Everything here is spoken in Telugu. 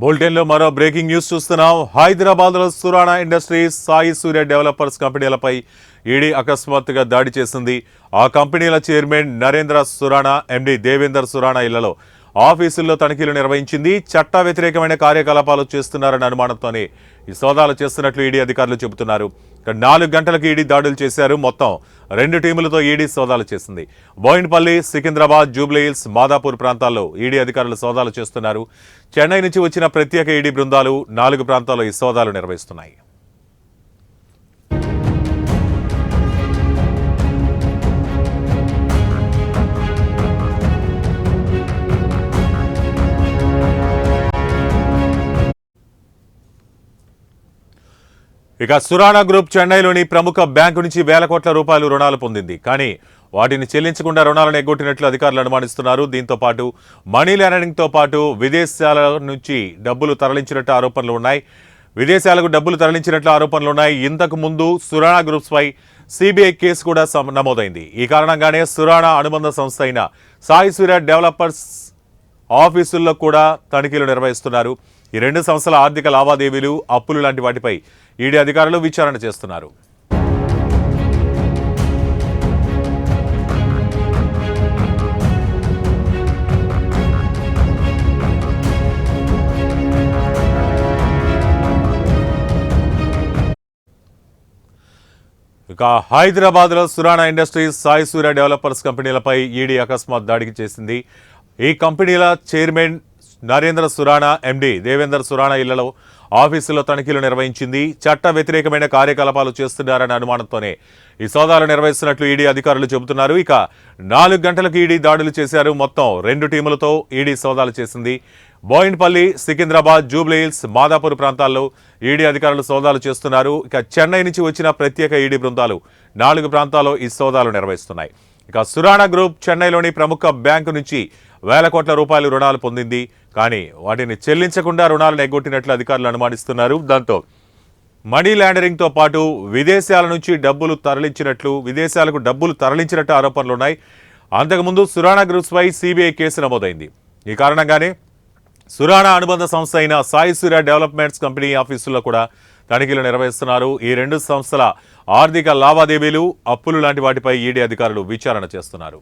బులెటిన్లో మరో బ్రేకింగ్ న్యూస్ చూస్తున్నాం. హైదరాబాద్లో సురాణా ఇండస్ట్రీస్, సాయి సూర్య డెవలపర్స్ కంపెనీలపై ఈడీ అకస్మాత్తుగా దాడి చేసింది. ఆ కంపెనీల చైర్మన్ నరేంద్ర సురాణా, ఎండీ దేవేందర్ సురాణా ఇళ్లలో, ఆఫీసుల్లో తనిఖీలు నిర్వహించింది. చట్ట వ్యతిరేకమైన కార్యకలాపాలు చేస్తున్నారన్న అనుమానంతోనే ఈ సోదాలు చేస్తున్నట్లు ఈడీ అధికారులు చెబుతున్నారు. 4 గంటలకు ఈడీ దాడులు చేశారు. మొత్తం 2 టీములతో ఈడీ సోదాలు చేసింది. బోయిన్పల్లి, సికింద్రాబాద్, జూబ్లీహిల్స్, మాదాపూర్ ప్రాంతాల్లో ఈడీ అధికారులు సోదాలు చేస్తున్నారు. చెన్నై నుంచి వచ్చిన ప్రత్యేక ఈడీ బృందాలు 4 ప్రాంతాల్లో ఈ సోదాలు నిర్వహిస్తున్నాయి. ఇక సురాణా గ్రూప్ చెన్నైలోని ప్రముఖ బ్యాంకు నుంచి వేల కోట్ల రూపాయలు రుణాలు పొందింది. కానీ వాటిని చెల్లించకుండా రుణాలను ఎగ్గొట్టినట్లు అధికారులు అనుమానిస్తున్నారు. దీంతో పాటు మనీ లాండరింగ్తో పాటు విదేశాల నుంచి డబ్బులు తరలించినట్టు ఆరోపణలు ఉన్నాయి. విదేశాలకు డబ్బులు తరలించినట్లు ఆరోపణలు ఉన్నాయి. ఇంతకు ముందు సురాణా గ్రూప్స్పై సిబిఐ కేసు కూడా నమోదైంది. ఈ కారణంగానే సురాణా అనుబంధ సంస్థ అయిన సాయి సూర్య డెవలపర్స్ ఆఫీసుల్లో కూడా తనిఖీలు నిర్వహిస్తున్నారు. ఈ 2 సంస్థల ఆర్థిక లావాదేవీలు, అప్పులు లాంటి వాటిపై ఈడీ అధికారులు విచారణ చేస్తున్నారు. ఇక హైదరాబాద్లో సురాణా ఇండస్ట్రీస్, సాయి సూర్య డెవలపర్స్ కంపెనీలపై ఈడీ అకస్మాత్ దాడికి చేసింది. ఈ కంపెనీల చైర్మన్ నరేంద్ర సురాణా, ఎండీ దేవేందర్ సురాణా ఇళ్లలో, ఆఫీసుల్లో తనిఖీలు నిర్వహించింది. చట్ట వ్యతిరేకమైన కార్యకలాపాలు చేస్తున్నారన్న అనుమానంతోనే ఈ సోదాలు నిర్వహిస్తున్నట్లు ఈడీ అధికారులు చెబుతున్నారు. ఇక 4 గంటలకు ఈడీ దాడులు చేశారు. మొత్తం 2 టీములతో ఈడీ సోదాలు చేసింది. బోయిన్పల్లి, సికింద్రాబాద్, జూబ్లీహిల్స్, మాదాపూర్ ప్రాంతాల్లో ఈడీ అధికారులు సోదాలు చేస్తున్నారు. ఇక చెన్నై నుంచి వచ్చిన ప్రత్యేక ఈడీ బృందాలు 4 ప్రాంతాల్లో ఈ సోదాలు నిర్వహిస్తున్నాయి. ఇక సురాణా గ్రూప్ చెన్నైలోని ప్రముఖ బ్యాంకు నుంచి వేల కోట్ల రూపాయలు రుణాలు పొందింది. కానీ వాటిని చెల్లించకుండా రుణాలను ఎగ్గొట్టినట్లు అధికారులు అనుమానిస్తున్నారు. దాంతో మనీ లాండరింగ్తో పాటు విదేశాలకు డబ్బులు తరలించినట్టు ఆరోపణలున్నాయి. అంతకుముందు సురాణా గ్రూప్స్పై సిబిఐ కేసు నమోదైంది. ఈ కారణంగానే సురాణా అనుబంధ సంస్థ అయిన సాయి సూర్య డెవలప్మెంట్స్ కంపెనీ ఆఫీసుల్లో కూడా తనిఖీలు నిర్వహిస్తున్నారు. ఈ 2 సంస్థల ఆర్థిక లావాదేవీలు, అప్పులు లాంటి వాటిపై ఈడీ అధికారులు విచారణ చేస్తున్నారు.